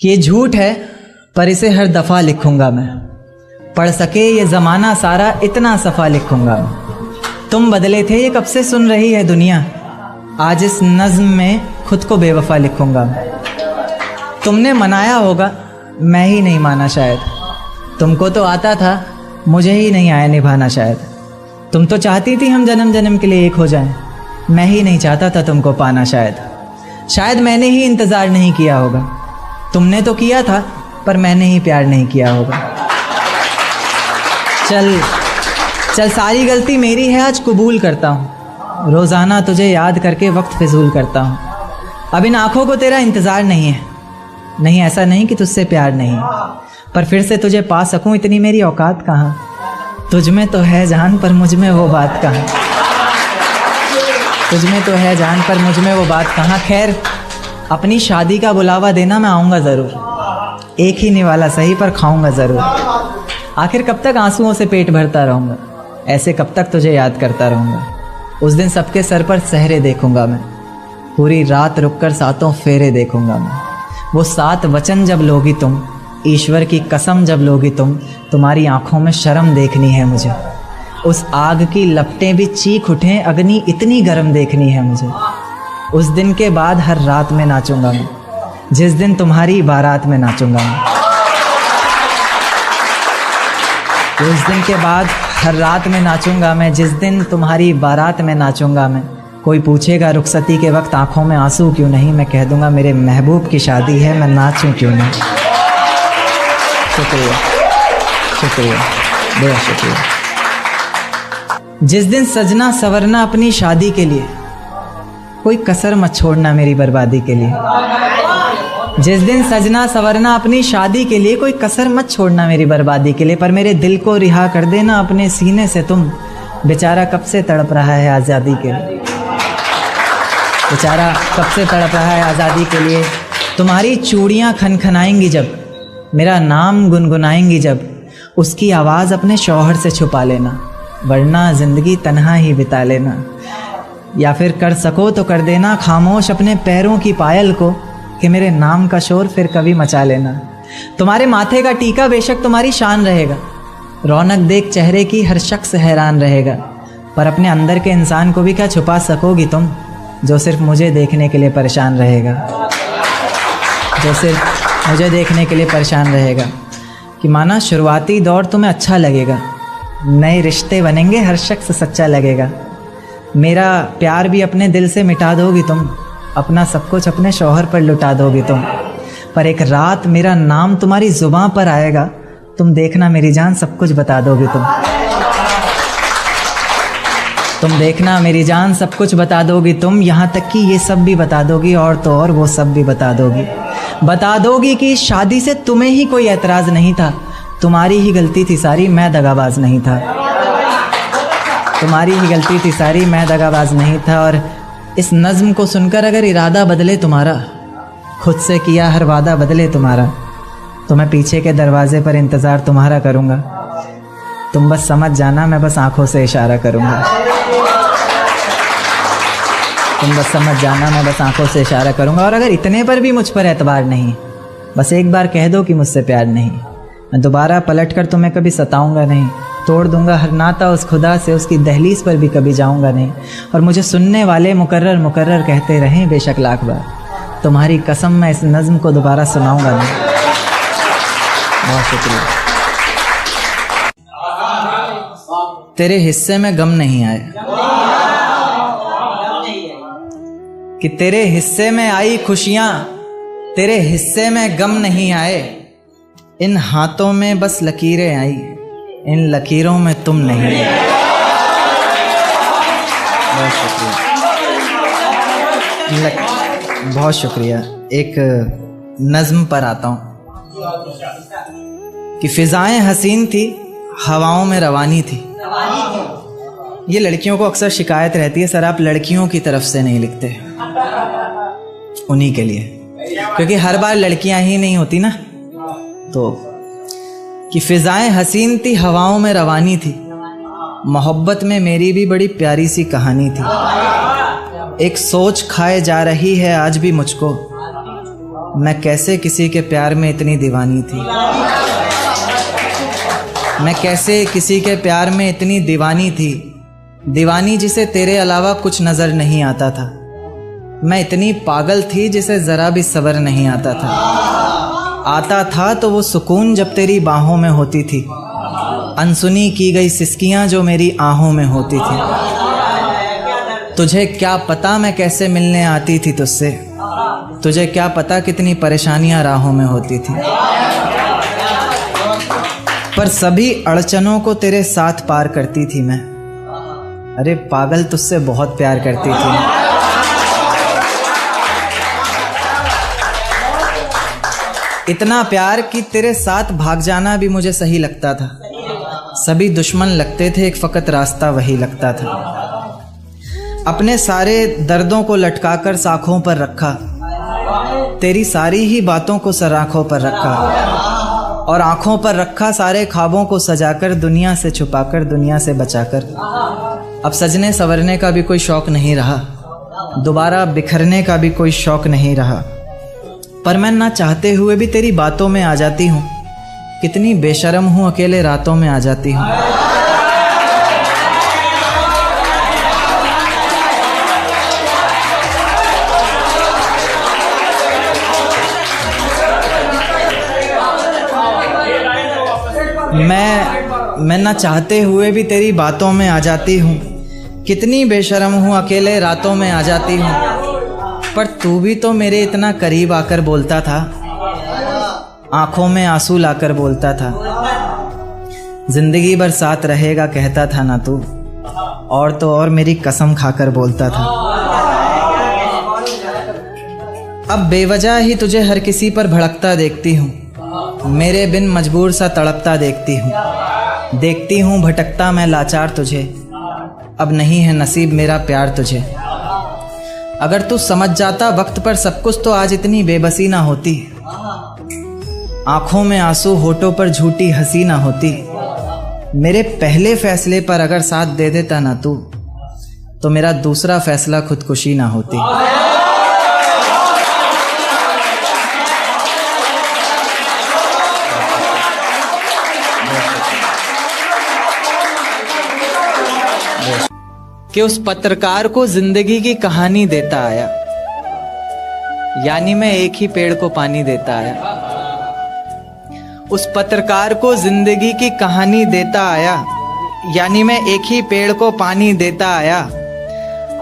ये झूठ है पर इसे हर दफ़ा लिखूंगा मैं, पढ़ सके ये ज़माना सारा इतना सफ़ा लिखूंगा मैं। तुम बदले थे ये कब से सुन रही है दुनिया, आज इस नज़्म में खुद को बेवफा लिखूंगा मैं। तुमने मनाया होगा मैं ही नहीं माना शायद, तुमको तो आता था मुझे ही नहीं आया निभाना शायद। तुम तो चाहती थी हम जन्म जन्म के लिए एक हो जाएं, मैं ही नहीं चाहता था तुमको पाना शायद मैंने ही इंतज़ार नहीं किया होगा। तुमने तो किया था पर मैंने ही प्यार नहीं किया होगा। चल सारी गलती मेरी है, आज कबूल करता हूँ। रोज़ाना तुझे याद करके वक्त फिजूल करता हूँ। अब इन आँखों को तेरा इंतज़ार नहीं है, नहीं ऐसा नहीं कि तुझसे प्यार नहीं, पर फिर से तुझे पा सकूँ इतनी मेरी औकात कहाँ। तुझ में तो है जान पर मुझ में वो बात कहाँ, तुझ में तो है जान पर मुझ में वो बात कहाँ। खैर अपनी शादी का बुलावा देना, मैं आऊँगा ज़रूर। एक ही निवाला सही पर खाऊँगा ज़रूर। आखिर कब तक आंसुओं से पेट भरता रहूँगा, ऐसे कब तक तुझे याद करता रहूँगा। उस दिन सबके सर पर सहरे देखूँगा मैं, पूरी रात रुककर सातों फेरे देखूँगा मैं। वो 7 वचन जब लोगी तुम, ईश्वर की कसम जब लोगी तुम, तुम्हारी आँखों में शर्म देखनी है मुझे। उस आग की लपटें भी चीख उठें, अग्नि इतनी गर्म देखनी है मुझे। उस दिन के बाद हर रात में नाचूंगा मैं, जिस दिन तुम्हारी बारात में नाचूंगा मैं। उस दिन के बाद हर रात में नाचूंगा मैं, जिस दिन तुम्हारी बारात में नाचूंगा मैं। कोई पूछेगा रुखसती के वक्त आंखों में आंसू क्यों नहीं, मैं कह दूंगा मेरे महबूब की शादी है, मैं नाचूं क्यों नहीं। शुक्रिया शुक्रिया बहुत शुक्रिया। जिस दिन सजना सवरना अपनी शादी के लिए, कोई कसर मत छोड़ना मेरी बर्बादी के लिए। जिस दिन सजना सवरना अपनी शादी के लिए, कोई कसर मत छोड़ना मेरी बर्बादी के लिए। पर मेरे दिल को रिहा कर देना अपने सीने से तुम, बेचारा कब से तड़प रहा है आज़ादी के लिए। बेचारा कब से तड़प रहा है आज़ादी के लिए। तुम्हारी चूड़ियाँ खनखनाएंगी जब, मेरा नाम गुनगुनाएंगी जब, उसकी आवाज़ अपने शौहर से छुपा लेना, वरना ज़िंदगी तन्हा ही बिता लेना। या फिर कर सको तो कर देना खामोश अपने पैरों की पायल को, कि मेरे नाम का शोर फिर कभी मचा लेना। तुम्हारे माथे का टीका बेशक तुम्हारी शान रहेगा, रौनक देख चेहरे की हर शख्स हैरान रहेगा। पर अपने अंदर के इंसान को भी क्या छुपा सकोगी तुम, जो सिर्फ मुझे देखने के लिए परेशान रहेगा, जो सिर्फ मुझे देखने के लिए परेशान रहेगा। कि माना शुरुआती दौर तुम्हें अच्छा लगेगा, नए रिश्ते बनेंगे हर शख्स सच्चा लगेगा। मेरा प्यार भी अपने दिल से मिटा दोगी तुम, अपना सब कुछ अपने शौहर पर लुटा दोगी तुम। पर एक रात मेरा नाम तुम्हारी ज़ुबान पर आएगा, तुम देखना मेरी जान सब कुछ बता दोगी तुम देखना मेरी जान सब कुछ बता दोगी तुम। यहाँ तक कि ये सब भी बता दोगी, और तो और वो सब भी बता दोगी कि शादी से तुम्हें ही कोई एतराज़ नहीं था, तुम्हारी ही गलती थी सारी, मैं दगाबाज नहीं था। तुम्हारी ही गलती थी सारी, मैं दगाबाज नहीं था। और इस नज़्म को सुनकर अगर इरादा बदले तुम्हारा, खुद से किया हर वादा बदले तुम्हारा, तो मैं पीछे के दरवाजे पर इंतज़ार तुम्हारा करूँगा। तुम बस समझ जाना, मैं बस आँखों से इशारा करूँगा। तुम बस समझ जाना, मैं बस आँखों से इशारा करूँगा। और अगर इतने पर भी मुझ पर एतबार नहीं, बस एक बार कह दो कि मुझसे प्यार नहीं, मैं दोबारा पलट कर तुम्हें कभी सताऊँगा नहीं। तोड़ दूंगा हर नाता उस खुदा से, उसकी दहलीज पर भी कभी जाऊंगा नहीं। और मुझे सुनने वाले मुकर्रर मुकर्रर कहते रहें बेशक लाख बार, तुम्हारी कसम मैं इस नज़्म को दोबारा सुनाऊंगा नहीं। बहुत शुक्रिया। तेरे हिस्से में गम नहीं आए, कि तेरे हिस्से में आई खुशियां, तेरे हिस्से में गम नहीं आए। इन हाथों में बस लकीरें आई, इन लकीरों में तुम नहीं। बहुत शुक्रिया, बहुत शुक्रिया। एक नज़्म पर आता हूँ कि फ़िज़ाएं हसीन थी, हवाओं में रवानी थी। ये लड़कियों को अक्सर शिकायत रहती है, सर आप लड़कियों की तरफ से नहीं लिखते। उन्हीं के लिए, क्योंकि हर बार लड़कियां ही नहीं होती ना। तो कि फ़िज़ाएं हसीन थी, हवाओं में रवानी थी, मोहब्बत में मेरी भी बड़ी प्यारी सी कहानी थी। एक सोच खाए जा रही है आज भी मुझको, मैं कैसे किसी के प्यार में इतनी दीवानी थी, मैं कैसे किसी के प्यार में इतनी दीवानी थी, दीवानी जिसे तेरे अलावा कुछ नज़र नहीं आता था। मैं इतनी पागल थी जिसे ज़रा भी सब्र नहीं आता था तो वो सुकून जब तेरी बाहों में होती थी, अनसुनी की गई सिसकियाँ जो मेरी आहों में होती थी। तुझे क्या पता मैं कैसे मिलने आती थी तुझसे, तुझे क्या पता कितनी परेशानियाँ राहों में होती थी, पर सभी अड़चनों को तेरे साथ पार करती थी मैं। अरे पागल, तुझसे बहुत प्यार करती थी। इतना प्यार कि तेरे साथ भाग जाना भी मुझे सही लगता था। सभी दुश्मन लगते थे, एक फ़कत रास्ता वही लगता था। अपने सारे दर्दों को लटकाकर साखों पर रखा, तेरी सारी ही बातों को सराखों पर रखा, और आँखों पर रखा सारे ख्वाबों को सजाकर, दुनिया से छुपाकर, दुनिया से बचाकर। अब सजने संवरने का भी कोई शौक़ नहीं रहा, दोबारा बिखरने का भी कोई शौक़ नहीं रहा, पर मैं ना चाहते हुए भी तेरी बातों में आ जाती हूँ। कितनी बेशर्म हूँ, अकेले रातों में आ जाती हूँ। मैं ना चाहते हुए भी तेरी बातों में आ जाती हूँ। कितनी बेशर्म हूँ, अकेले रातों में आ जाती हूँ, पर तू भी तो मेरे इतना करीब आकर बोलता था, आंखों में आंसू लाकर बोलता था, जिंदगी भर साथ रहेगा कहता था ना तू, और तो और मेरी कसम खाकर बोलता था। अब बेवजह ही तुझे हर किसी पर भड़कता देखती हूँ, मेरे बिन मजबूर सा तड़पता देखती हूँ भटकता मैं लाचार तुझे। अब नहीं है नसीब मेरा प्यार तुझे। अगर तू समझ जाता वक्त पर सब कुछ तो आज इतनी बेबसी ना होती, आंखों में आंसू होठों पर झूठी हंसी ना होती। मेरे पहले फैसले पर अगर साथ दे देता ना तू, तो मेरा दूसरा फैसला खुदकुशी ना होती। कि उस पत्रकार को जिंदगी की कहानी देता आया, यानी मैं एक ही पेड़ को पानी देता आया। उस पत्रकार को जिंदगी की कहानी देता आया, यानी मैं एक ही पेड़ को पानी देता आया।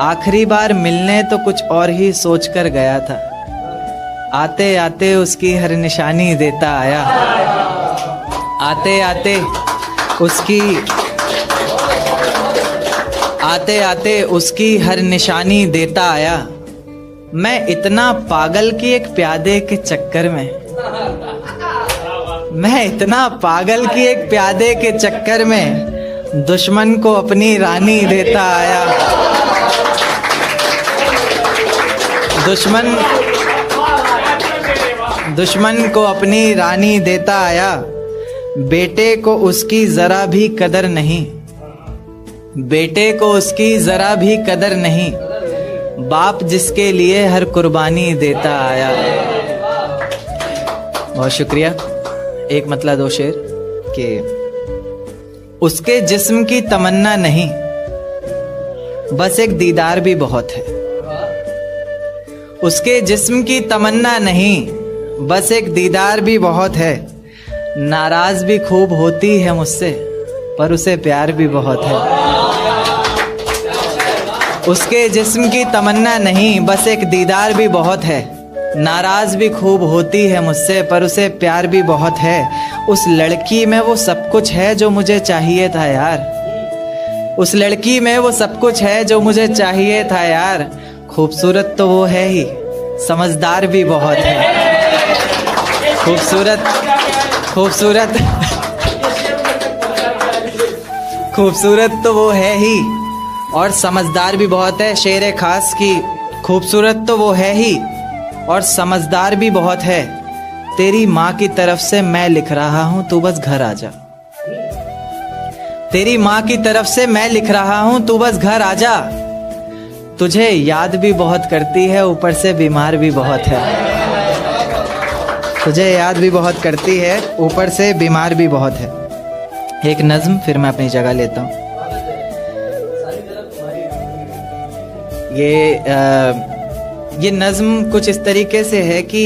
आखिरी बार मिलने तो कुछ और ही सोच कर गया था, आते आते उसकी हर निशानी देता आया। आते आते उसकी हर निशानी देता आया। मैं इतना पागल कि एक प्यादे के चक्कर में, मैं इतना पागल कि एक प्यादे के चक्कर में दुश्मन को अपनी रानी देता आया। दुश्मन को अपनी रानी देता आया। बेटे को उसकी जरा भी कदर नहीं, बेटे को उसकी जरा भी कदर नहीं, बाप जिसके लिए हर कुर्बानी देता आया। बहुत शुक्रिया। एक मतला दो शेर कि उसके जिस्म की तमन्ना नहीं, बस एक दीदार भी बहुत है। उसके जिस्म की तमन्ना नहीं, बस एक दीदार भी बहुत है। नाराज भी खूब होती है मुझसे, पर उसे प्यार भी बहुत है। उसके जिस्म की तमन्ना नहीं, बस एक दीदार भी बहुत है। नाराज भी खूब होती है मुझसे, पर उसे प्यार भी बहुत है। उस लड़की में वो सब कुछ है जो मुझे चाहिए था यार। उस लड़की में वो सब कुछ है जो मुझे चाहिए था यार। खूबसूरत तो वो है ही, समझदार भी बहुत है। खूबसूरत तो वो है ही और समझदार भी बहुत है। शेर खास की खूबसूरत तो वो है ही और समझदार भी बहुत है। तेरी माँ की तरफ से मैं लिख रहा हूँ, तू बस घर आ जा। तेरी माँ की तरफ से मैं लिख रहा हूँ, तू बस घर आ जा। तुझे याद भी बहुत करती है, ऊपर से बीमार भी बहुत है। तुझे याद भी बहुत करती है, ऊपर से बीमार भी बहुत है। एक नज्म, फिर मैं अपनी जगह लेता हूँ। ये नज्म कुछ इस तरीके से है कि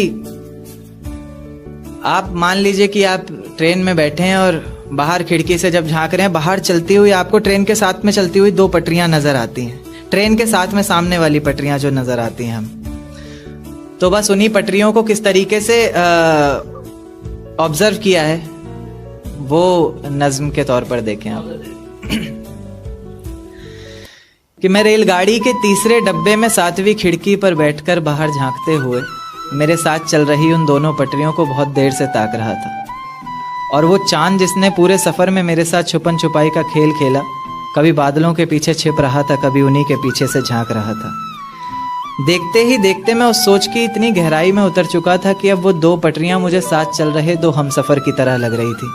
आप मान लीजिए कि आप ट्रेन में बैठे हैं और बाहर खिड़की से जब झांक रहे हैं, बाहर चलती हुई आपको ट्रेन के साथ में चलती हुई 2 पटरियां नजर आती हैं। ट्रेन के साथ में सामने वाली पटरियां जो नजर आती हैं हम, तो बस उन्हीं पटरियों को किस तरीके से ऑब्जर्व किया है वो नज्म के तौर पर देखें आप। कि मैं रेलगाड़ी के तीसरे डब्बे में 7वीं खिड़की पर बैठकर बाहर झांकते हुए मेरे साथ चल रही उन दोनों पटरियों को बहुत देर से ताक रहा था। और वो चांद जिसने पूरे सफर में मेरे साथ छुपन छुपाई का खेल खेला, कभी बादलों के पीछे छिप रहा था, कभी उन्हीं के पीछे से झांक रहा था। देखते ही देखते मैं उस सोच की इतनी गहराई में उतर चुका था कि अब वो 2 पटरियां मुझे साथ चल रहे 2 हमसफर की तरह लग रही थी,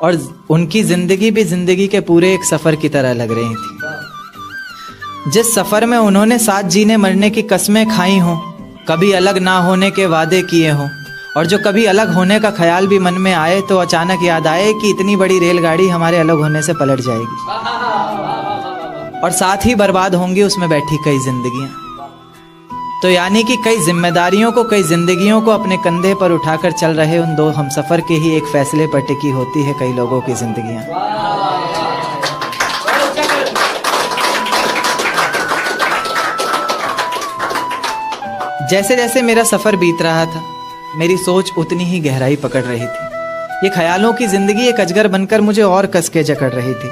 और उनकी जिंदगी भी जिंदगी के पूरे एक सफर की तरह लग रही थी। जिस सफर में उन्होंने साथ जीने मरने की कस्में खाई हों, कभी अलग ना होने के वादे किए हों, और जो कभी अलग होने का ख्याल भी मन में आए तो अचानक याद आए कि इतनी बड़ी रेलगाड़ी हमारे अलग होने से पलट जाएगी, और साथ ही बर्बाद होंगी उसमें बैठी कई जिंदगियां। तो यानी कि कई जिम्मेदारियों को, कई जिंदगियों को अपने कंधे पर उठाकर चल रहे उन 2 हमसफर के ही एक फैसले पर टिकी होती है कई लोगों की जिंदगियां। जैसे जैसे मेरा सफर बीत रहा था, मेरी सोच उतनी ही गहराई पकड़ रही थी। ये ख्यालों की जिंदगी एक अजगर बनकर मुझे और कस के जकड़ रही थी।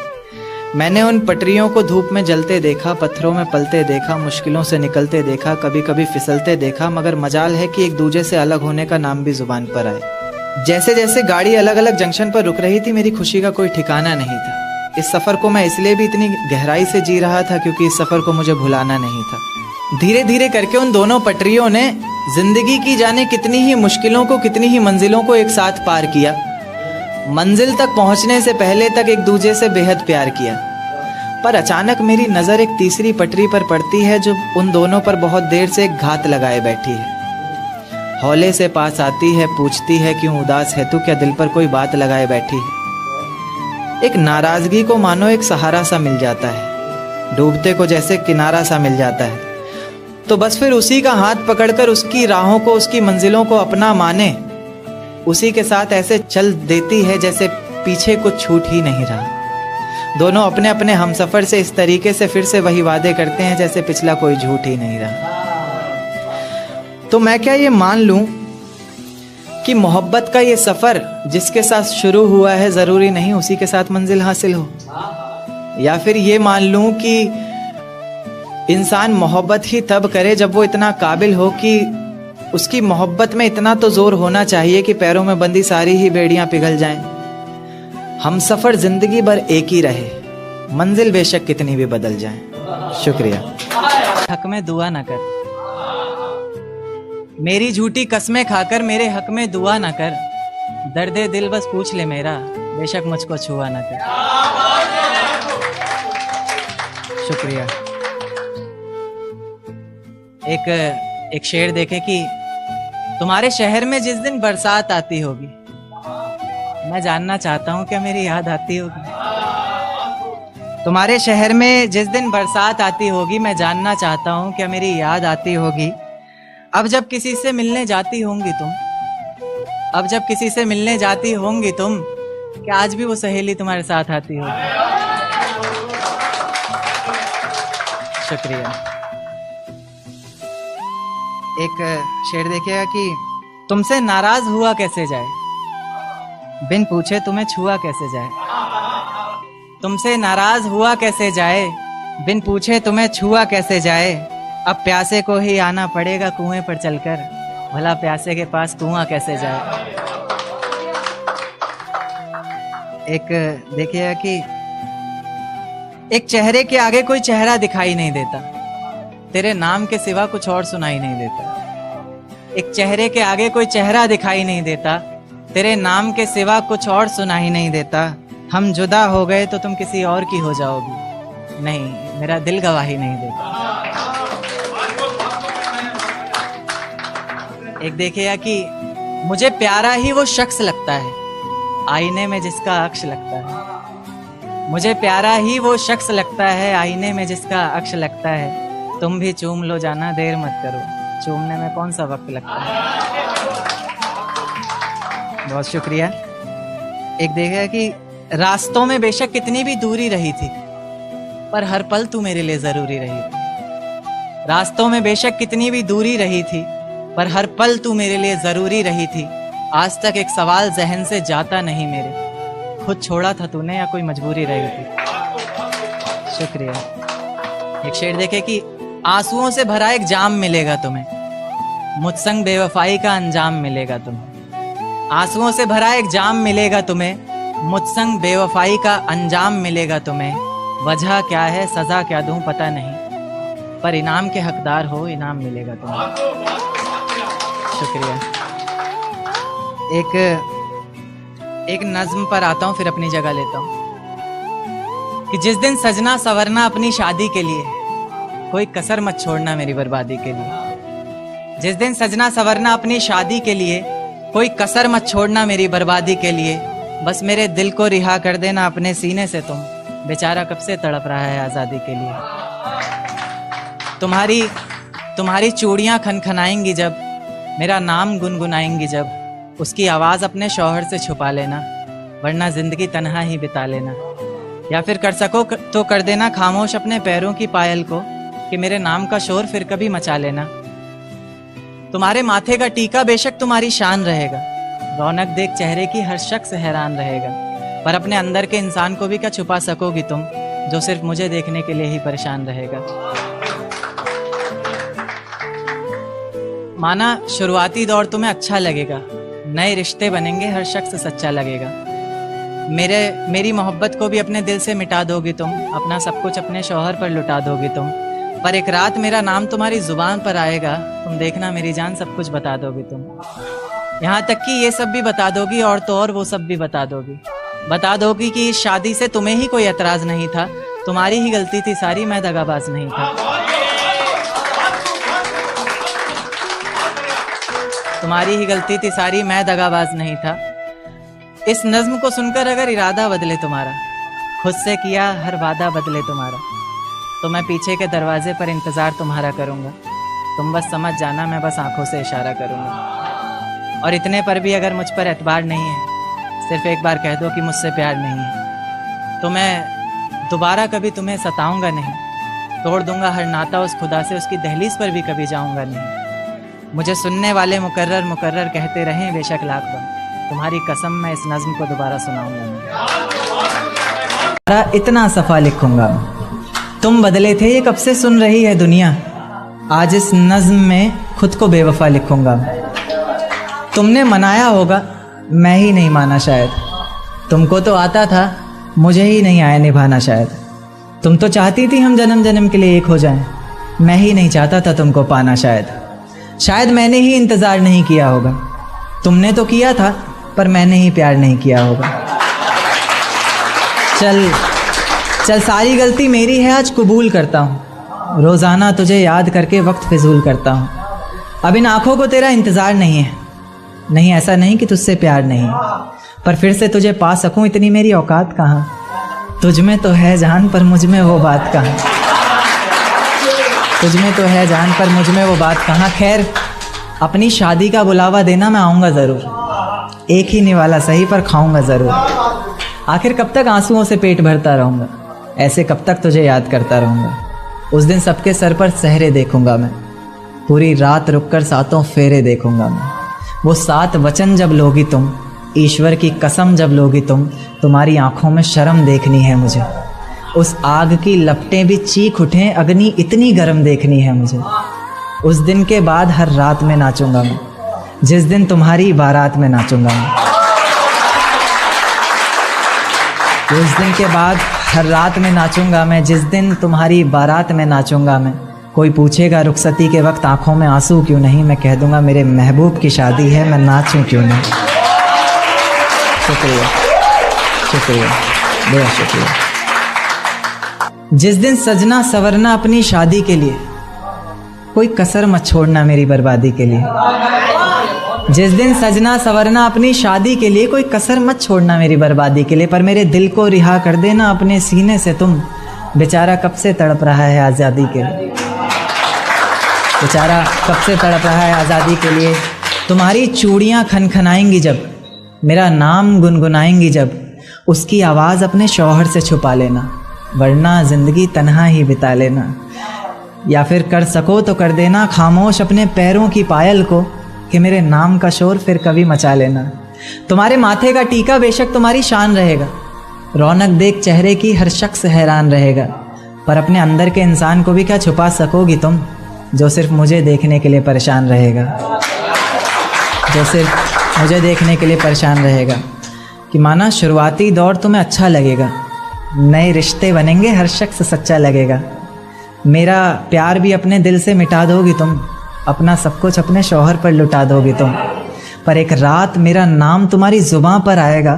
मैंने उन पटरियों को धूप में जलते देखा, पत्थरों में पलते देखा, मुश्किलों से निकलते देखा, कभी कभी फिसलते देखा, मगर मजाल है कि एक दूजे से अलग होने का नाम भी जुबान पर आए। जैसे जैसे गाड़ी अलग अलग जंक्शन पर रुक रही थी, मेरी खुशी का कोई ठिकाना नहीं था। इस सफर को मैं इसलिए भी इतनी गहराई से जी रहा था क्योंकि इस सफर को मुझे भुलाना नहीं था। धीरे धीरे करके उन दोनों पटरियों ने जिंदगी की जाने कितनी ही मुश्किलों को, कितनी ही मंजिलों को एक साथ पार किया। मंजिल तक पहुंचने से पहले तक एक दूजे से बेहद प्यार किया। पर अचानक मेरी नजर एक तीसरी पटरी पर पड़ती है जो उन दोनों पर बहुत देर से एक घात लगाए बैठी है। हौले से पास आती है, पूछती है क्यों उदास है तू, क्या दिल पर कोई बात लगाए बैठी है। एक नाराजगी को मानो एक सहारा सा मिल जाता है, डूबते को जैसे किनारा सा मिल जाता है। तो बस फिर उसी का हाथ पकड़कर उसकी राहों को, उसकी मंजिलों को अपना माने, उसी के साथ ऐसे चल देती है जैसे पीछे कुछ छूट ही नहीं रहा। दोनों अपने अपने हमसफर से इस तरीके से फिर से वही वादे करते हैं जैसे पिछला कोई झूठ ही नहीं रहा। तो मैं क्या ये मान लूं कि मोहब्बत का ये सफर जिसके साथ शुरू हुआ है जरूरी नहीं उसी के साथ मंजिल हासिल हो, या फिर ये मान लूं कि इंसान मोहब्बत ही तब करे जब वो इतना काबिल हो कि उसकी मोहब्बत में इतना तो जोर होना चाहिए कि पैरों में बंदी सारी ही बेड़ियां पिघल जाएं। हम सफर जिंदगी भर एक ही रहे, मंजिल बेशक कितनी भी बदल जाए। शुक्रिया। हक में दुआ ना कर, मेरी झूठी कस्में खाकर मेरे हक में दुआ ना कर, दर्दे दिल बस पूछ ले मेरा, बेशक मुझको छुआ ना कर। शुक्रिया। एक शेर देखे कि तुम्हारे शहर में जिस दिन बरसात आती होगी, मैं जानना चाहता हूं क्या मेरी याद आती होगी। तुम्हारे शहर में जिस दिन बरसात आती होगी, मैं जानना चाहता हूं क्या मेरी याद आती होगी। अब जब किसी से मिलने जाती होंगी तुम, अब जब किसी से मिलने जाती होंगी तुम, क्या आज भी वो सहेली तुम्हारे साथ आती होगी। शुक्रिया। एक शेर देखिएगा कि तुमसे नाराज हुआ कैसे जाए, बिन पूछे तुम्हें छुआ कैसे जाए। तुमसे नाराज हुआ कैसे जाए, बिन पूछे तुम्हें छुआ कैसे जाए। अब प्यासे को ही आना पड़ेगा कुएं पर चलकर, भला प्यासे के पास कुआं कैसे जाए। एक देखिएगा कि एक चेहरे के आगे कोई चेहरा दिखाई नहीं देता, तेरे नाम के सिवा कुछ और सुनाई नहीं देता। एक चेहरे के आगे कोई चेहरा दिखाई नहीं देता, तेरे नाम के सिवा कुछ और सुनाई नहीं देता। हम जुदा हो गए तो तुम किसी और की हो जाओगी, नहीं मेरा दिल गवाही नहीं देता। एक देखिएगा कि मुझे प्यारा ही वो शख्स लगता है, आईने में जिसका अक्स लगता है। मुझे प्यारा ही वो शख्स लगता है, आईने में जिसका अक्स लगता है। तुम भी चूम लो जाना, देर मत करो, चूमने में कौन सा वक्त लगता है। बहुत शुक्रिया। एक देखा कि रास्तों में बेशक कितनी भी दूरी रही थी, पर हर पल तू मेरे लिए जरूरी रही थी। रास्तों में बेशक कितनी भी दूरी रही थी, पर हर पल तू मेरे लिए जरूरी रही थी। आज तक एक सवाल जहन से जाता नहीं मेरे, खुद छोड़ा था तूने या कोई मजबूरी रही थी। शुक्रिया। एक शेर देखे कि आंसुओं से भरा एक जाम मिलेगा तुम्हें, मुझसंग बेवफाई का अंजाम मिलेगा तुम्हें। आंसुओं से भरा एक जाम मिलेगा तुम्हें, मुझसंग बेवफाई का अंजाम मिलेगा तुम्हें। वजह क्या है सजा क्या दूं पता नहीं, पर इनाम के हकदार हो, इनाम मिलेगा तुम्हें। शुक्रिया। एक नज्म पर आता हूं, फिर अपनी जगह लेता हूं कि जिस दिन सजना सवरना अपनी शादी के लिए, कोई कसर मत छोड़ना मेरी बर्बादी के लिए। जिस दिन सजना सवरना अपनी शादी के लिए, कोई कसर मत छोड़ना मेरी बर्बादी के लिए। बस मेरे दिल को रिहा कर देना अपने सीने से तुम, बेचारा कब से तड़प रहा है आज़ादी के लिए। तुम्हारी चूड़ियाँ खनखनाएंगी जब, मेरा नाम गुनगुनाएंगी जब, उसकी आवाज़ अपने शौहर से छुपा लेना, वरना ज़िंदगी तन्हा ही बिता लेना। या फिर कर सको तो कर देना खामोश अपने पैरों की पायल को, कि मेरे नाम का शोर फिर कभी मचा लेना। तुम्हारे माथे का टीका बेशक तुम्हारी शान रहेगा, रौनक देख चेहरे की हर शख्स हैरान रहेगा, पर अपने अंदर के इंसान को भी क्या छुपा सकोगी तुम, जो सिर्फ मुझे देखने के लिए ही परेशान रहेगा। माना शुरुआती दौर तुम्हें अच्छा लगेगा, नए रिश्ते बनेंगे, हर शख्स सच्चा लगेगा। मेरी मोहब्बत को भी अपने दिल से मिटा दोगी तुम, अपना सब कुछ अपने शौहर पर लुटा दोगी तुम। पर एक रात मेरा नाम तुम्हारी जुबान पर आएगा, तुम देखना मेरी जान सब कुछ बता दोगी तुम। यहाँ तक कि ये सब भी बता दोगी, और तो और वो सब भी बता दोगी कि इस शादी से तुम्हें ही कोई एतराज नहीं था, तुम्हारी ही गलती थी सारी, मैं दगाबाज नहीं था। तुम्हारी ही गलती थी सारी, मैं दगाबाज नहीं था। इस नज्म को सुनकर अगर इरादा बदले तुम्हारा, खुद से किया हर वादा बदले तुम्हारा, तो मैं पीछे के दरवाजे पर इंतज़ार तुम्हारा करूँगा। तुम बस समझ जाना, मैं बस आंखों से इशारा करूँगा। और इतने पर भी अगर मुझ पर एतबार नहीं है, सिर्फ एक बार कह दो कि मुझसे प्यार नहीं है, तो मैं दोबारा कभी तुम्हें सताऊँगा नहीं, तोड़ दूँगा हर नाता उस खुदा से, उसकी दहलीज पर भी कभी जाऊँगा नहीं। मुझे सुनने वाले मुकर्रर कहते रहें बेशक लाख बार, तुम्हारी कसम मैं इस नज्म को दोबारा सुनाऊंगा नहीं। इतना सफ़ा लिखूंगा तुम बदले थे ये कब से सुन रही है दुनिया, आज इस नज्म में खुद को बेवफा लिखूंगा। तुमने मनाया होगा, मैं ही नहीं माना शायद, तुमको तो आता था, मुझे ही नहीं आया निभाना शायद। तुम तो चाहती थी हम जन्म जन्म के लिए एक हो जाएं, मैं ही नहीं चाहता था तुमको पाना शायद मैंने ही इंतज़ार नहीं किया होगा। तुमने तो किया था, पर मैंने ही प्यार नहीं किया होगा। चल सारी गलती मेरी है, आज कबूल करता हूँ। रोज़ाना तुझे याद करके वक्त फिजूल करता हूँ। अब इन आँखों को तेरा इंतज़ार नहीं है, नहीं ऐसा नहीं कि तुझसे प्यार नहीं, पर फिर से तुझे पा सकूँ इतनी मेरी औकात कहाँ। तुझ में तो है जान पर मुझ में वो बात कहाँ, तुझ में तो है जान पर मुझ में वो बात कहाँ। खैर अपनी शादी का बुलावा देना, मैं आऊँगा ज़रूर, एक ही निवाला सही पर खाऊँगा ज़रूर। आखिर कब तक आंसुओं से पेट भरता रहूँगा, ऐसे कब तक तुझे याद करता रहूँगा। उस दिन सबके सर पर सहरे देखूँगा मैं, पूरी रात रुककर सातों फेरे देखूँगा मैं। वो 7 वचन जब लोगी तुम, ईश्वर की कसम जब लोगी तुम, तुम्हारी आँखों में शर्म देखनी है मुझे। उस आग की लपटें भी चीख उठें, अग्नि इतनी गर्म देखनी है मुझे। उस दिन के बाद हर रात में नाचूंगा मैं, जिस दिन तुम्हारी बारात में नाचूंगा मैं। उस दिन के बाद हर रात में नाचूंगा मैं, जिस दिन तुम्हारी बारात में नाचूंगा मैं। कोई पूछेगा रुखसती के वक्त आंखों में आंसू क्यों नहीं, मैं कह दूंगा मेरे महबूब की शादी है, मैं नाचूं क्यों नहीं। शुक्रिया, बहुत शुक्रिया। जिस दिन सजना सवरना अपनी शादी के लिए, कोई कसर मत छोड़ना मेरी बर्बादी के लिए। जिस दिन सजना सवरना अपनी शादी के लिए, कोई कसर मत छोड़ना मेरी बर्बादी के लिए, पर मेरे दिल को रिहा कर देना अपने सीने से तुम। बेचारा कब से तड़प रहा है आज़ादी के लिए, बेचारा कब से तड़प रहा है आज़ादी के लिए। तुम्हारी चूड़ियाँ खनखनाएंगी जब, मेरा नाम गुनगुनाएंगी जब, उसकी आवाज़ अपने शौहर से छुपा लेना, वरना ज़िंदगी तन्हा ही बिता लेना। या फिर कर सको तो कर देना खामोश अपने पैरों की पायल को, कि मेरे नाम का शोर फिर कभी मचा लेना। तुम्हारे माथे का टीका बेशक तुम्हारी शान रहेगा, रौनक देख चेहरे की हर शख्स हैरान रहेगा, पर अपने अंदर के इंसान को भी क्या छुपा सकोगी तुम, जो सिर्फ मुझे देखने के लिए परेशान रहेगा, जो सिर्फ मुझे देखने के लिए परेशान रहेगा। कि माना शुरुआती दौर तुम्हें अच्छा लगेगा, नए रिश्ते बनेंगे, हर शख्स सच्चा लगेगा, मेरा प्यार भी अपने दिल से मिटा दोगी तुम, अपना सब कुछ अपने शौहर पर लुटा दोगी तुम। पर एक रात मेरा नाम तुम्हारी ज़ुबां पर आएगा,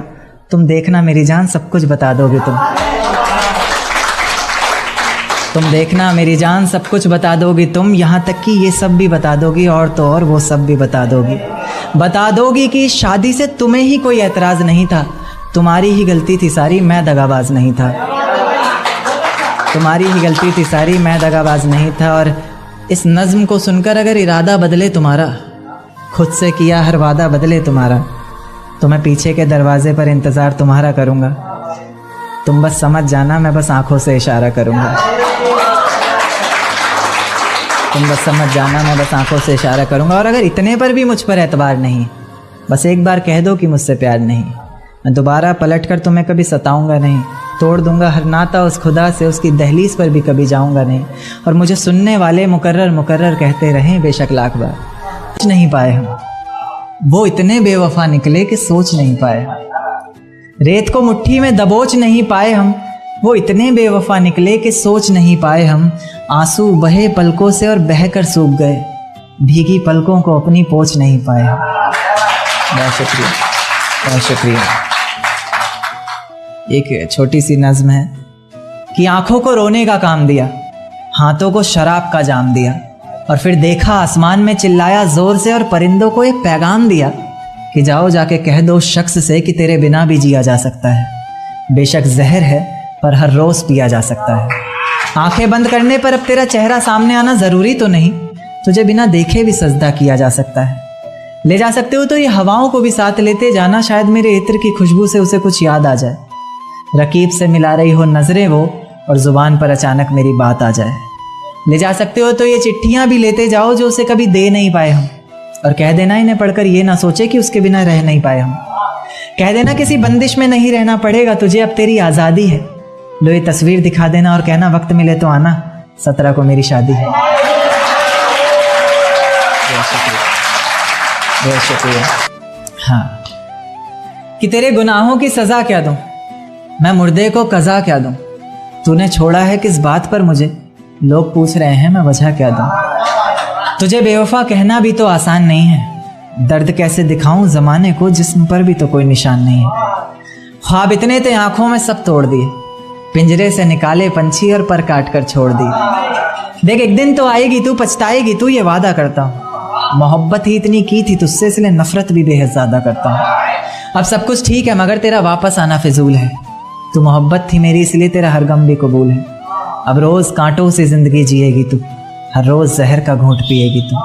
तुम देखना मेरी जान सब कुछ बता दोगी तुम देखना मेरी जान सब कुछ बता दोगी तुम। यहाँ तक कि ये सब भी बता दोगी, और तो और वो सब भी बता दोगी कि शादी से तुम्हें ही कोई एतराज़ नहीं था, तुम्हारी ही गलती थी सारी, मैं दगाबाज नहीं था, तुम्हारी ही गलती थी सारी, मैं दगाबाज नहीं था। और इस नज़्म को सुनकर अगर इरादा बदले तुम्हारा, खुद से किया हर वादा बदले तुम्हारा, तो मैं पीछे के दरवाजे पर इंतज़ार तुम्हारा करूँगा, तुम बस समझ जाना, मैं बस आँखों से इशारा करूँगा, तुम बस समझ जाना, मैं बस आँखों से इशारा करूँगा। और अगर इतने पर भी मुझ पर एतबार नहीं, बस एक बार कह दो कि मुझसे प्यार नहीं, मैं दोबारा पलट कर तुम्हें कभी सताऊँगा नहीं, तोड़ दूंगा हर नाता उस खुदा से, उसकी दहलीज पर भी कभी जाऊंगा नहीं। और मुझे सुनने वाले मुकर्रर कहते रहें बेशक लाख बार, सोच नहीं पाए हम, वो इतने बेवफा निकले कि सोच नहीं पाए, रेत को मुट्ठी में दबोच नहीं पाए हम, वो इतने बेवफा निकले कि सोच नहीं पाए हम। आंसू बहे पलकों से और बहकर सूख गए, भीगी पलकों को अपनी पोंछ नहीं पाए हम। बहुत शुक्रिया, बहुत शुक्रिया। एक छोटी सी नज़्म है कि आंखों को रोने का काम दिया, हाथों को शराब का जाम दिया, और फिर देखा आसमान में चिल्लाया ज़ोर से, और परिंदों को एक पैगाम दिया कि जाओ जाके कह दो उस शख्स से कि तेरे बिना भी जिया जा सकता है, बेशक जहर है पर हर रोज़ पिया जा सकता है। आंखें बंद करने पर अब तेरा चेहरा सामने आना ज़रूरी तो नहीं, तुझे बिना देखे भी सजदा किया जा सकता है। ले जा सकते हो तो ये हवाओं को भी साथ लेते जाना, शायद मेरे इत्र की खुशबू से उसे कुछ याद आ जाए, रकीब से मिला रही हो नजरें वो, और ज़ुबान पर अचानक मेरी बात आ जाए। ले जा सकते हो तो ये चिट्ठियाँ भी लेते जाओ जो उसे कभी दे नहीं पाए हम, और कह देना इन्हें पढ़कर ये ना सोचे कि उसके बिना रह नहीं पाए हम। कह देना किसी बंदिश में नहीं रहना पड़ेगा तुझे, अब तेरी आज़ादी है। लो ये तस्वीर दिखा देना और कहना वक्त मिले तो आना, 17 को मेरी शादी है। बहुत शुक्रिया। हाँ, कि तेरे गुनाहों की सज़ा क्या दूँ, मैं मुर्दे को कज़ा क्या दूँ, तूने छोड़ा है किस बात पर मुझे, लोग पूछ रहे हैं मैं वजह क्या दूँ। तुझे बेवफा कहना भी तो आसान नहीं है, दर्द कैसे दिखाऊं ज़माने को जिस्म पर भी तो कोई निशान नहीं है। ख्वाब इतने थे आँखों में सब तोड़ दिए, पिंजरे से निकाले पंछी और पर काट कर छोड़ दिए। देख एक दिन तो आएगी तू, पछताएगी तू, ये वादा करता हूँ। मोहब्बत ही इतनी की थी तुझसे, इसलिए नफरत भी बेहद ज़्यादा करता हूँ। अब सब कुछ ठीक है मगर तेरा वापस आना फिजूल है, तू मोहब्बत थी मेरी इसलिए तेरा हर गम भी कबूल है। अब रोज़ कांटों से ज़िंदगी जिएगी तू, हर रोज़ जहर का घूंट पिएगी तू,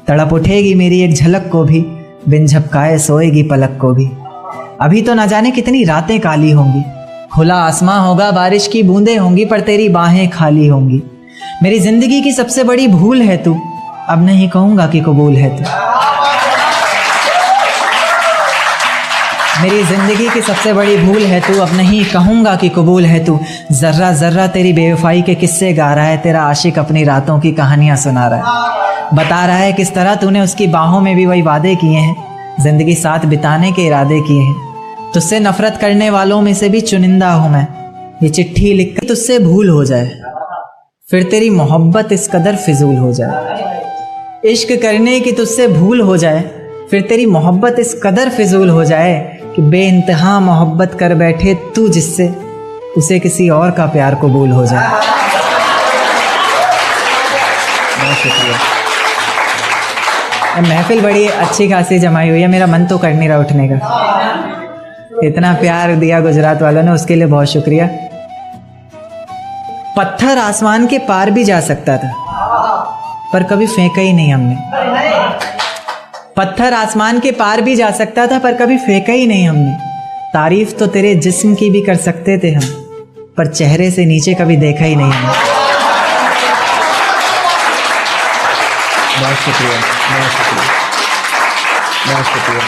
तड़प उठेगी मेरी एक झलक को भी, बिन झपकाए सोएगी पलक को भी। अभी तो ना जाने कितनी रातें काली होंगी, खुला आसमां होगा, बारिश की बूंदें होंगी, पर तेरी बाहें खाली होंगी। मेरी ज़िंदगी की सबसे बड़ी भूल है तू, अब नहीं कहूँगा कि कबूल है तू। मेरी ज़िंदगी की सबसे बड़ी भूल है तू, अब नहीं कहूँगा कि कबूल है तू। ज़र्रा ज़र्रा तेरी बेवफाई के किस्से गा रहा है, तेरा आशिक अपनी रातों की कहानियाँ सुना रहा है, बता रहा है किस तरह तूने उसकी बाहों में भी वही वादे किए हैं, ज़िंदगी साथ बिताने के इरादे किए हैं। तुझसे नफ़रत करने वालों में से भी चुनिंदा हूँ मैं, ये चिट्ठी लिख कर तुझसे भूल हो जाए, फिर तेरी मोहब्बत इस कदर फिजूल हो जाए। इश्क करने की तुझसे भूल हो जाए, फिर तेरी मोहब्बत इस कदर फिजूल हो जाए कि बेइंतहा मोहब्बत कर बैठे तू जिससे, उसे किसी और का प्यार कबूल हो जाए। बहुत शुक्रिया। महफिल बड़ी अच्छी खासी जमाई हुई है, मेरा मन तो कर नहीं रहा उठने का। इतना प्यार दिया गुजरात वालों ने, उसके लिए बहुत शुक्रिया। पत्थर आसमान के पार भी जा सकता था पर कभी फेंका ही नहीं हमने। पत्थर आसमान के पार भी जा सकता था पर कभी फेंका ही नहीं हमने। तारीफ तो तेरे जिस्म की भी कर सकते थे हम, पर चेहरे से नीचे कभी देखा ही नहीं हमने। बहुत शुक्रिया, बहुत शुक्रिया, बहुत शुक्रिया।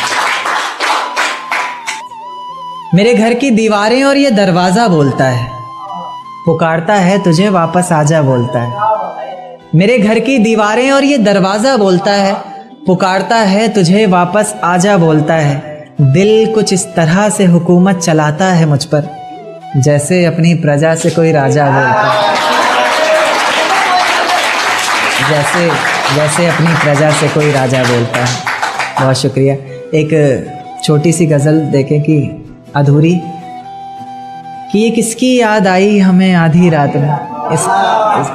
मेरे घर की दीवारें और ये दरवाजा बोलता है, पुकारता है तुझे वापस आजा बोलता है। मेरे घर की दीवारें और ये दरवाजा बोलता है, पुकारता है तुझे वापस आजा बोलता है। दिल कुछ इस तरह से हुकूमत चलाता है मुझ पर, जैसे अपनी प्रजा से कोई राजा बोलता है। जैसे अपनी प्रजा से कोई राजा बोलता है। बहुत शुक्रिया। एक छोटी सी गज़ल देखें कि अधूरी, कि ये किसकी याद आई हमें आधी रात में।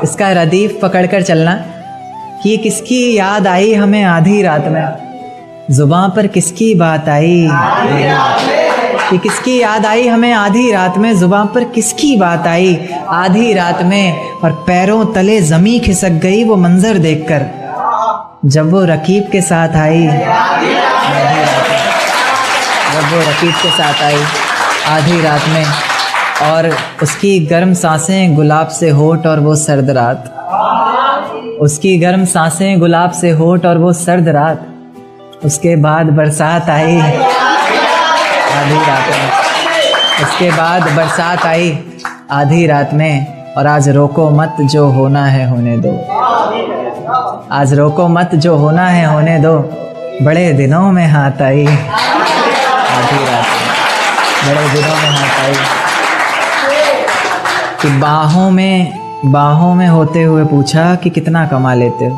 इसका रदीफ पकड़ कर चलना कि ये किसकी याद आई हमें आधी रात में, ज़ुबान पर किसकी बात आई। कि किसकी याद आई हमें आधी रात में, ज़ुबान पर किसकी बात आई आधी रात में। और पैरों तले ज़मीं खिसक गई वो मंज़र देखकर, जब वो रकीब के साथ आई आधी रात में। जब वो रकीब के साथ आई आधी रात में, और उसकी गर्म सांसें गुलाब से होठ और वो सर्द रात। उसकी गर्म सांसें गुलाब से होठ और वो सर्द रात। उसके बाद बरसात आई आधी रात में। उसके बाद बरसात आई आधी रात में। और आज रोको मत जो होना है होने दो। आज रोको मत जो होना है होने दो। बड़े दिनों में हाथ आई आधी रात में। बड़े दिनों में हाथ आई कि बाहों में होते हुए पूछा कि कितना कमा लेते हो।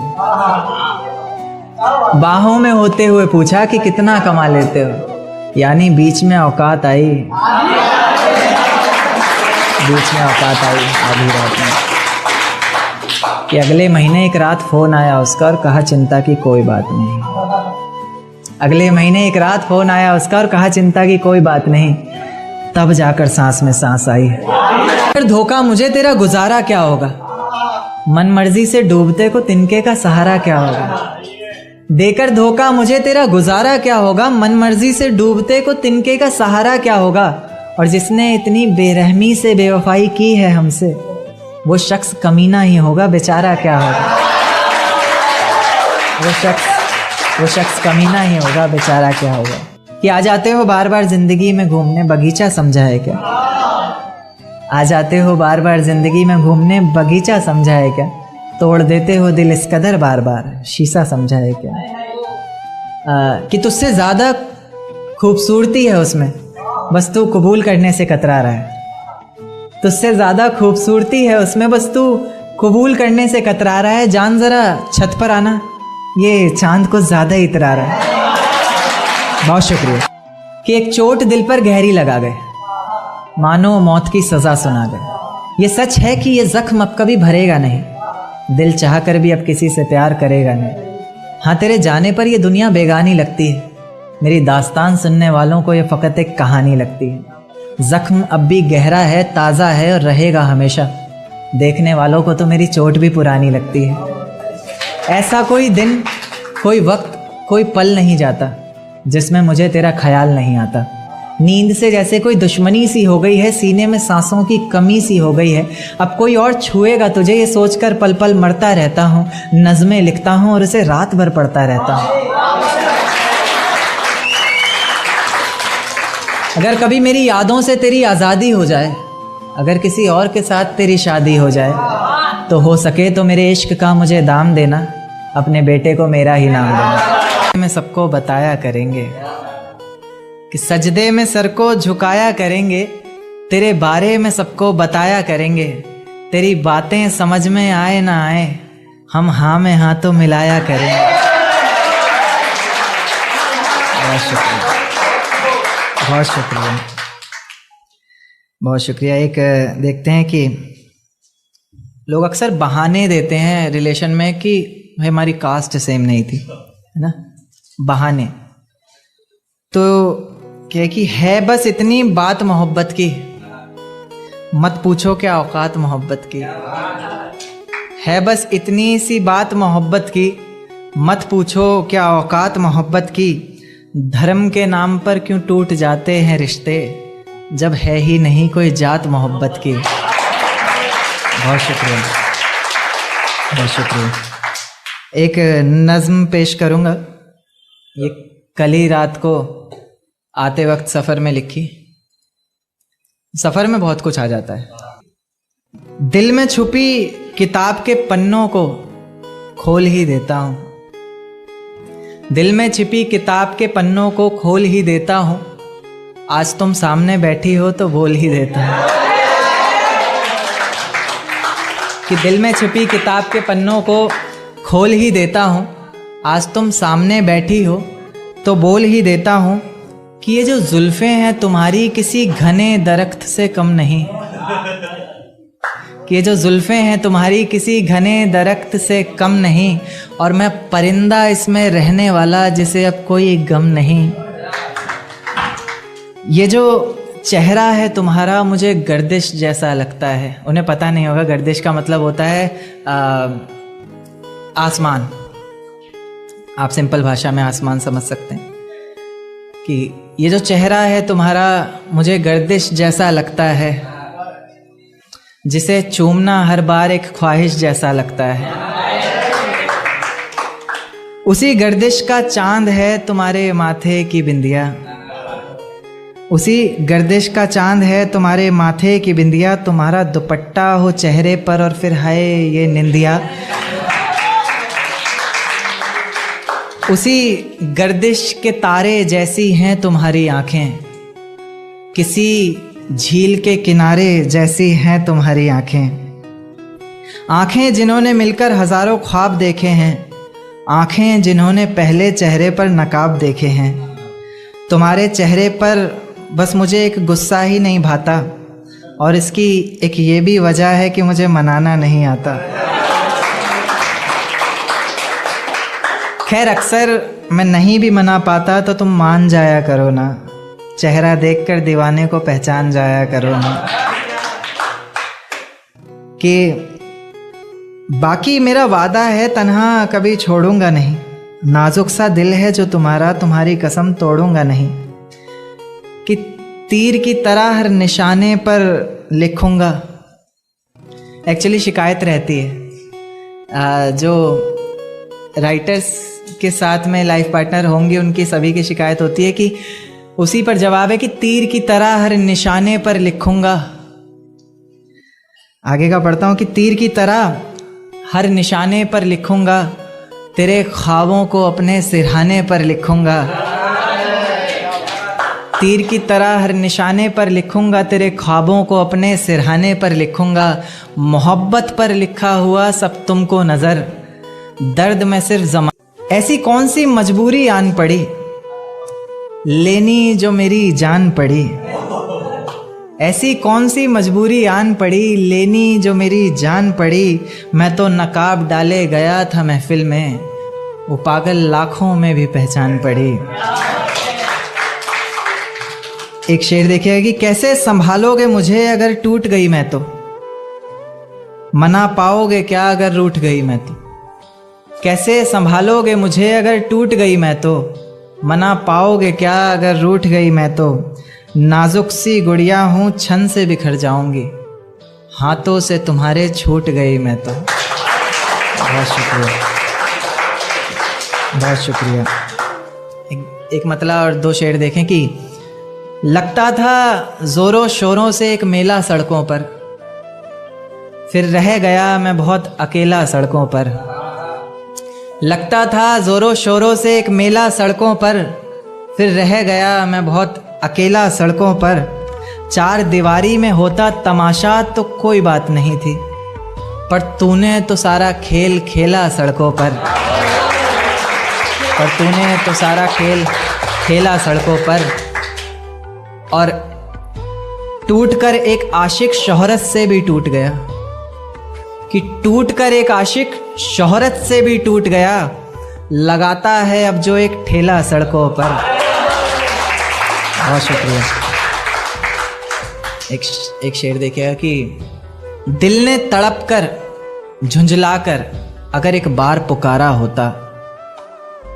बाहों में होते हुए पूछा कि कितना कमा लेते हो। यानी बीच में औकात आई, बीच में औकात आई आधी रात में। कि अगले महीने एक रात फ़ोन आया उसका और कहा चिंता की कोई बात नहीं। अगले महीने एक रात फ़ोन आया उसका और कहा चिंता की कोई बात नहीं। तब जाकर सांस में सांस आई। फिर धोखा मुझे तेरा गुजारा क्या होगा, मन मर्जी से डूबते को तिनके का सहारा क्या होगा। देकर धोखा मुझे तेरा गुजारा क्या होगा, मन मर्जी से डूबते को तिनके का सहारा क्या होगा। और जिसने इतनी बेरहमी से बेवफाई की है हमसे, वो शख्स कमीना ही होगा, बेचारा क्या होगा। वो शख्स कमीना ही होगा, बेचारा क्या होगा। कि आ जाते हो बार बार जिंदगी में घूमने, बगीचा समझा है क्या। आ जाते हो बार बार जिंदगी में घूमने, बगीचा समझा है क्या। तोड़ देते हो दिल इस कदर बार बार, शीशा समझा है क्या। कि तुझसे ज़्यादा खूबसूरती है उसमें, बस तू कबूल करने से कतरा रहा है। तुझसे ज़्यादा खूबसूरती है उसमें, बस तू कबूल करने से कतरा रहा है। जान ज़रा छत पर आना, ये चांद को ज़्यादा ही इतरा रहा है। बहुत शुक्रिया। कि एक चोट दिल पर गहरी लगा गए, मानो मौत की सज़ा सुना गए। ये सच है कि ये ज़ख्म अब कभी भरेगा नहीं, दिल चाह कर भी अब किसी से प्यार करेगा नहीं। हाँ, तेरे जाने पर ये दुनिया बेगानी लगती है, मेरी दास्तान सुनने वालों को ये फ़कत एक कहानी लगती है। ज़ख्म अब भी गहरा है, ताज़ा है और रहेगा हमेशा, देखने वालों को तो मेरी चोट भी पुरानी लगती है। ऐसा कोई दिन, कोई वक्त, कोई पल नहीं जाता जिसमें मुझे तेरा ख्याल नहीं आता। नींद से जैसे कोई दुश्मनी सी हो गई है, सीने में सांसों की कमी सी हो गई है। अब कोई और छुएगा तुझे ये सोचकर पल पल मरता रहता हूँ। नज़में लिखता हूँ और उसे रात भर पढ़ता रहता हूँ। अगर कभी मेरी यादों से तेरी आज़ादी हो जाए, अगर किसी और के साथ तेरी शादी हो जाए, तो हो सके तो मेरे इश्क का मुझे दाम देना, अपने बेटे को मेरा ही नाम देना। में सबको बताया करेंगे कि सजदे में सर को झुकाया करेंगे, तेरे बारे में सबको बताया करेंगे। तेरी बातें समझ में आए ना आए, हम हाँ में हाँ तो मिलाया करेंगे। बहुत शुक्रिया, बहुत शुक्रिया, बहुत शुक्रिया। एक देखते हैं कि लोग अक्सर बहाने देते हैं रिलेशन में कि भाई हमारी कास्ट सेम नहीं थी, है ना, बहाने। तो क्या कि है बस इतनी बात मोहब्बत की, मत पूछो क्या औकात मोहब्बत की। है बस इतनी सी बात मोहब्बत की, मत पूछो क्या औकात मोहब्बत की। धर्म के नाम पर क्यों टूट जाते हैं रिश्ते, जब है ही नहीं कोई जात मोहब्बत की। बहुत शुक्रिया, बहुत शुक्रिया। एक नज़्म पेश करूँगा, ये कल ही रात को आते वक्त सफ़र में लिखी। सफ़र में बहुत कुछ आ जाता है। दिल में छुपी किताब के पन्नों को खोल ही देता हूँ, दिल में छिपी किताब के पन्नों को खोल ही देता हूँ। आज तुम सामने बैठी हो तो बोल ही देता हूँ कि दिल में छिपी किताब के पन्नों को खोल ही देता हूँ। आज तुम सामने बैठी हो तो बोल ही देता हूँ कि ये जो जुल्फ़ें हैं तुम्हारी किसी घने दरख्त से कम नहीं, कि ये जो जुल्फ़ें हैं तुम्हारी किसी घने दरख्त से कम नहीं। और मैं परिंदा इसमें रहने वाला जिसे अब कोई गम नहीं। ये जो चेहरा है तुम्हारा मुझे गर्दिश जैसा लगता है। उन्हें पता नहीं होगा, गर्दिश का मतलब होता है आसमान। आप सिंपल भाषा में आसमान समझ सकते हैं कि ये जो चेहरा है तुम्हारा मुझे गर्दिश जैसा लगता है, जिसे चूमना हर बार एक ख्वाहिश जैसा लगता है। उसी गर्दिश का चांद है तुम्हारे माथे की बिंदिया, उसी गर्दिश का चांद है तुम्हारे माथे की बिंदिया। तुम्हारा दुपट्टा हो चेहरे पर और फिर हाय ये निंदिया। उसी गर्दिश के तारे जैसी हैं तुम्हारी आंखें, किसी झील के किनारे जैसी हैं तुम्हारी आंखें। आंखें जिन्होंने मिलकर हजारों ख्वाब देखे हैं, आंखें जिन्होंने पहले चेहरे पर नकाब देखे हैं। तुम्हारे चेहरे पर बस मुझे एक गुस्सा ही नहीं भाता, और इसकी एक ये भी वजह है कि मुझे मनाना नहीं आता। खैर अक्सर मैं नहीं भी मना पाता तो तुम मान जाया करो ना, चेहरा देखकर दीवाने को पहचान जाया करो ना। कि बाकी मेरा वादा है तन्हा कभी छोड़ूंगा नहीं, नाजुक सा दिल है जो तुम्हारा तुम्हारी कसम तोड़ूंगा नहीं। कि तीर की तरह हर निशाने पर लिखूंगा। एक्चुअली शिकायत रहती है, जो राइटर्स के साथ में लाइफ पार्टनर होंगे उनकी सभी की शिकायत होती है कि उसी पर जवाब है कि तीर की तरह हर निशाने पर लिखूंगा। आगे का पढ़ता हूं कि तीर की तरह हर निशाने पर लिखूंगा, तेरे ख्वाबों को अपने सिरहाने पर लिखूंगा। तीर की तरह हर निशाने पर लिखूंगा, तेरे ख्वाबों को अपने सिरहाने पर लिखूंगा। मोहब्बत पर लिखा हुआ सब तुमको नज़र, दर्द में सिर्फ जमा। ऐसी कौन सी मजबूरी आन पड़ी, लेनी जो मेरी जान पड़ी। ऐसी कौन सी मजबूरी आन पड़ी, लेनी जो मेरी जान पड़ी। मैं तो नकाब डाले गया था महफिल में, वो पागल लाखों में भी पहचान पड़ी। एक शेर देखिएगा कि कैसे संभालोगे मुझे अगर टूट गई मैं तो, मना पाओगे क्या अगर रूठ गई मैं तो। कैसे संभालोगे मुझे अगर टूट गई मैं तो, मना पाओगे क्या अगर रूठ गई मैं तो। नाजुक सी गुड़िया हूँ छन से बिखर जाऊंगी, हाथों से तुम्हारे छूट गई मैं तो। बहुत शुक्रिया, बहुत शुक्रिया। एक मतलब और दो शेर देखें कि लगता था जोरों शोरों से एक मेला सड़कों पर, फिर रह गया मैं बहुत अकेला सड़कों पर। लगता था जोरों शोरों से एक मेला सड़कों पर, फिर रह गया मैं बहुत अकेला सड़कों पर। चार दीवारी में होता तमाशा तो कोई बात नहीं थी, पर तूने तो सारा खेल खेला सड़कों पर। पर तूने तो सारा खेल खेला सड़कों पर। और टूटकर एक आशिक शोहरत से भी टूट गया, कि टूटकर एक आशिक शोहरत से भी टूट गया। लगाता है अब जो एक ठेला सड़कों पर। बहुत शुक्रिया। एक शेर देखिएगा कि दिल ने तड़प कर झुंझला कर अगर एक बार पुकारा होता,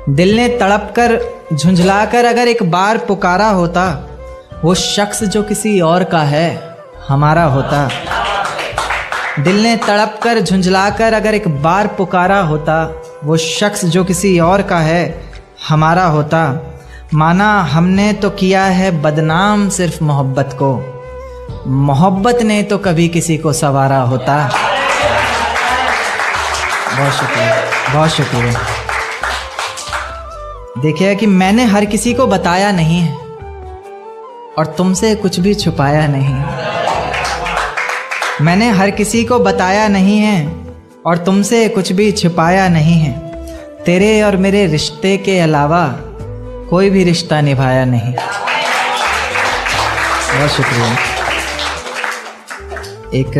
दिल ने तड़प कर झुंझला कर अगर एक बार पुकारा होता, वो शख्स जो किसी और का है हमारा होता। दिल ने तड़प कर झुंझला कर अगर एक बार पुकारा होता, वो शख्स जो किसी और का है हमारा होता। माना हमने तो किया है बदनाम सिर्फ मोहब्बत को, मोहब्बत ने तो कभी किसी को संवारा होता। बहुत शुक्रिया, बहुत शुक्रिया। देखिए कि मैंने हर किसी को बताया नहीं है और तुमसे कुछ भी छुपाया नहीं। मैंने हर किसी को बताया नहीं है और तुमसे कुछ भी छिपाया नहीं है। तेरे और मेरे रिश्ते के अलावा कोई भी रिश्ता निभाया नहीं। बहुत शुक्रिया। एक